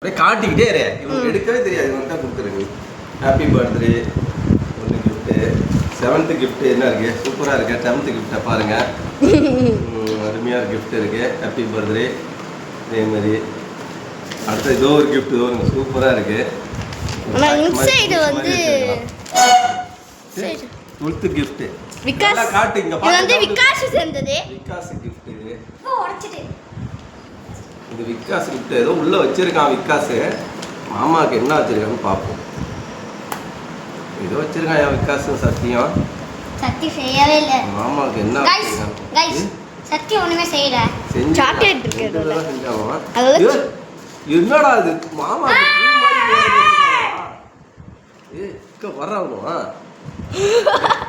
அப்படியே காட்டிக்கிட்டே இரு. இவனுக்கு எடுக்கவே தெரியாது. இவன் தான் கொடுத்துருக்கு. ஹாப்பி பர்த்டே ஒன்று கிஃப்ட்டு. 7th கிஃப்ட் என்ன இருக்கு? சூப்பராக இருக்கு. 10th கிஃப்ட்டை பாருங்க. அருமையாக கிஃப்ட் இருக்கு. Happy birthday. இதே மாதிரி அடுத்த ஏதோ ஒரு கிஃப்ட் வருங்க. சூப்பராக இருக்கு. டுவெல்த் கிஃப்ட் விகாஸ் காட்டு இங்க பாருங்க. இது வந்து விகாஸ் சேர்ந்தது. விகாஸ் கிஃப்ட் இது. உடைச்சிட்டு. இது விகாஸ் கிஃப்ட் ஏதோ உள்ள வச்சிருக்கான் விகாஸ். மாமாக்கு என்ன வச்சிருக்கான்னு பாப்போம். ஏதோ வச்சிருக்கான் யா விகாஸ். சத்தியம் சத்தி செய்யவே இல்ல. மாமாக்கு என்ன வச்சிருக்கான்? गाइस சத்தி ஒண்ணுமே செய்யல. சாக்லேட் இருக்கு அதுல. செஞ்சாமா? என்னடா இது? மாமா பூ மாதிரி போடுறான். ஏய் இங்க வரானோ?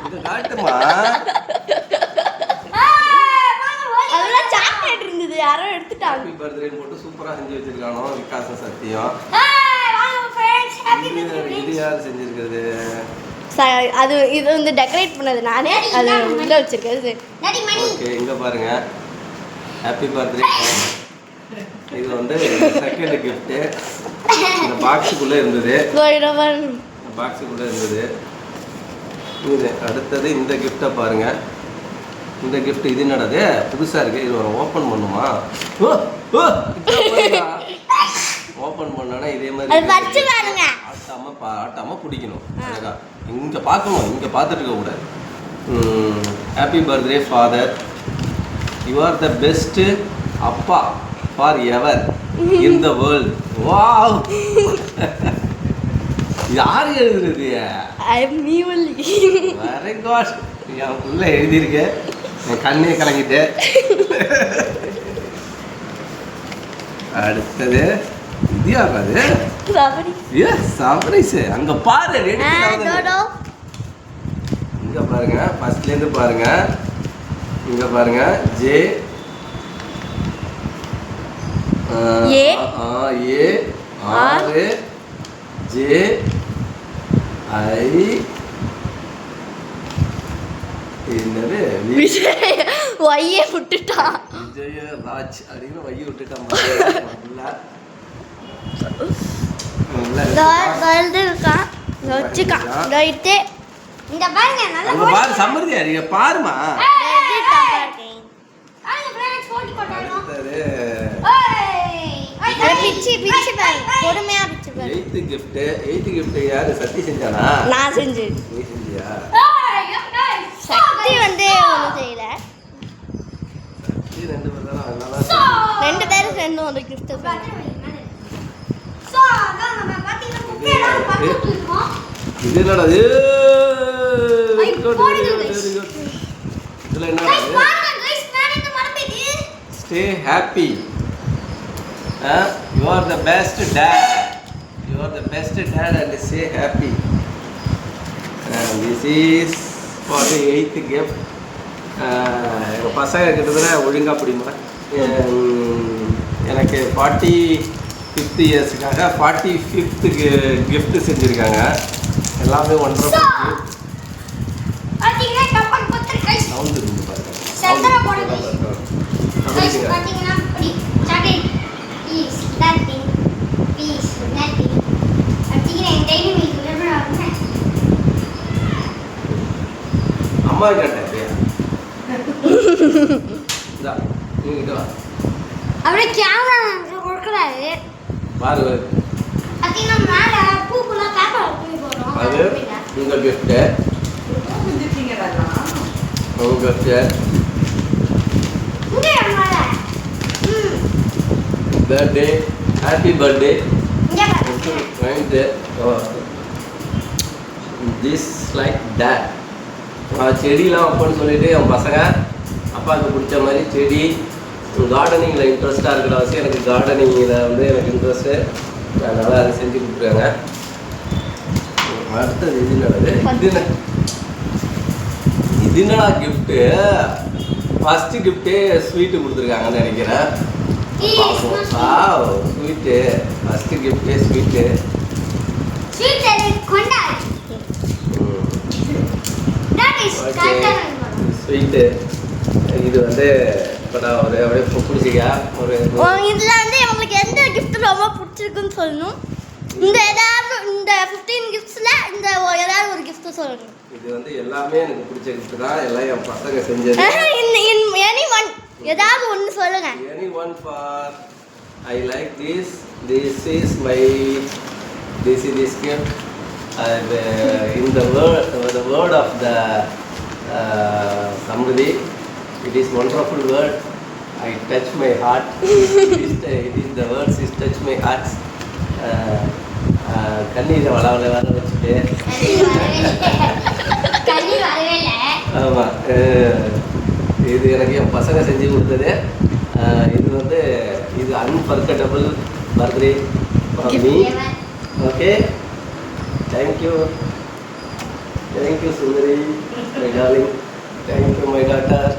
இது காட்டுமா? அதுல சாக்லேட் இருந்தது. யாரோ எடுத்துட்டாங்க. ஹாப்பி பர்த்டே போட்டு சூப்பரா செஞ்சு வச்சிருக்கானோ விகாஸ் சத்தியம். வாங்க फ्रेंड्स ஹாப்பி பர்த்டே. இது யார் செஞ்சிருக்கிறது? அது இது வந்து டெக்கரேட் பண்ணது நானே. அது உள்ள வச்சிருக்கிறது. டாடி மணி. ஓகே இங்க பாருங்க. Happy birthday. இது வந்து செகண்ட் கிஃப்ட். இந்த பாக்ஸுக்குள்ள இருந்தது. இந்த பாக்ஸுக்குள்ள இருந்தது. இது அடுத்தது இந்த கிஃப்ட்டை பாருங்க. இந்த கிஃப்ட் இது என்னடாது? புதுசாக இருக்குது. இது ஒரு ஓப்பன் பண்ணுமா? ஓப்பன் பண்ணோன்னா இதே மாதிரி ஆட்டாமல் பிடிக்கணும். அழகா இங்கே பார்க்கணும். இங்கே பார்த்துட்டு இருக்கக்கூடாது. Happy birthday father. You are the best அப்பா forever in the world. Wow யார் எழுதுறது? Very good. என் புள்ள எழுதியிருக்கேன். என் கண்ணே கலங்கிட்டு. அடுத்தது இது யாராது? சர்ப்ரைஸ். அங்க பாரு. இங்க பாருங்க. ஃபர்ஸ்ட்ல இருந்து பாருங்க. இங்க பாருங்க. J A R J I என்னது? விஜய் வையே விட்டுட்டா. விஜய ராஜ் அப்படின்னு வைய விட்டுட்டான். இந்த பாருங்க. நல்லா பாரு. சம்மதியா இருக்கு. பாருமா. பிச்சி பிச்சி பாருங்க. பொறுமையா பிச்சி பாருங்க. 8th gift. 8th gift யாரு? சத்தி செஞ்சானா? நான் செஞ்சேன். நீ செஞ்சியா? சக்தி வந்து ஒண்ணும் செய்யல. சக்தி ரெண்டு பேரும் தான் நல்லா ரெண்டு பேரும் சேர்ந்து ஒரு gift செஞ்சாங்க. சோ அதான் நம்ம பாத்தீங்கன்னா குப்பை எல்லாம் பார்த்துட்டு இருக்கோம். இது என்னடா? இதுல என்னடா? Stay happy. You are the best dad. You are the best dad and stay happy. And this is for the 8th gift. எங்கள் பசங்க கிட்டத்தட்ட ஒழுங்காக பிடிமா. எனக்கு 45th இயர்ஸுக்காக 45th gift செஞ்சுருக்காங்க. எல்லாமே ஒன்றரை சவுண்டு இருந்து பாருங்க. அம்மா கேட்டேன். அப்படியே கேமரா கொடுக்குறாரு பாரு. அது உங்க கிஃப்ட். உங்க gift birthday. Happy birthday. This like that. செடியெலாம் வைப்பேன்னு சொல்லிட்டு என் பசங்க அப்பாவுக்கு பிடிச்ச மாதிரி செடி கார்டனிங்கில் இன்ட்ரெஸ்ட்டாக இருக்கிற அவசியம். எனக்கு கார்டனிங்கில் வந்து எனக்கு இன்ட்ரெஸ்ட்டு. அதனால் அதை செஞ்சு கொடுத்துருக்காங்க. அடுத்தது இது என்னது? இது என்னடா கிஃப்ட்டு? ஃபஸ்ட்டு கிஃப்ட்டே ஸ்வீட்டு கொடுத்துருக்காங்கன்னு நினைக்கிறேன். ஸ்வீட்டு. ஃபஸ்ட்டு கிஃப்ட்டே ஸ்வீட்டு. ஸ்வீட்டு. இது வந்து இப்போ நான் ஒரு அப்படியே பிடிச்சிக்க ஒரு இதில் வந்து உங்களுக்கு எந்த கிஃப்ட் ரொம்ப பிடிச்சிருக்குன்னு சொல்லணும். இந்த 15 கிஃப்ட்ஸ்ல ஏதாவது ஒரு gift சொல்லணும். இது வந்து எல்லாமே எனக்கு பிடிச்ச gift தான். எல்லாம் என் பசங்க செஞ்சது. எனி ஒன் ஏதாவது ஒன்னு சொல்லுங்க. Any one for I like this. This is this gift. And in the word of the Samruddhi, it is wonderful word. I touch my heart. It is the words is touch my heart. கண்ணீரை வள வச்சுட்டு ஆமாம், இது எனக்கு என் பசங்க செஞ்சு கொடுத்தது. இது வந்து இது unforgettable birthday for me. Okay, thank you Sundari, my darling. Thank you my daughter.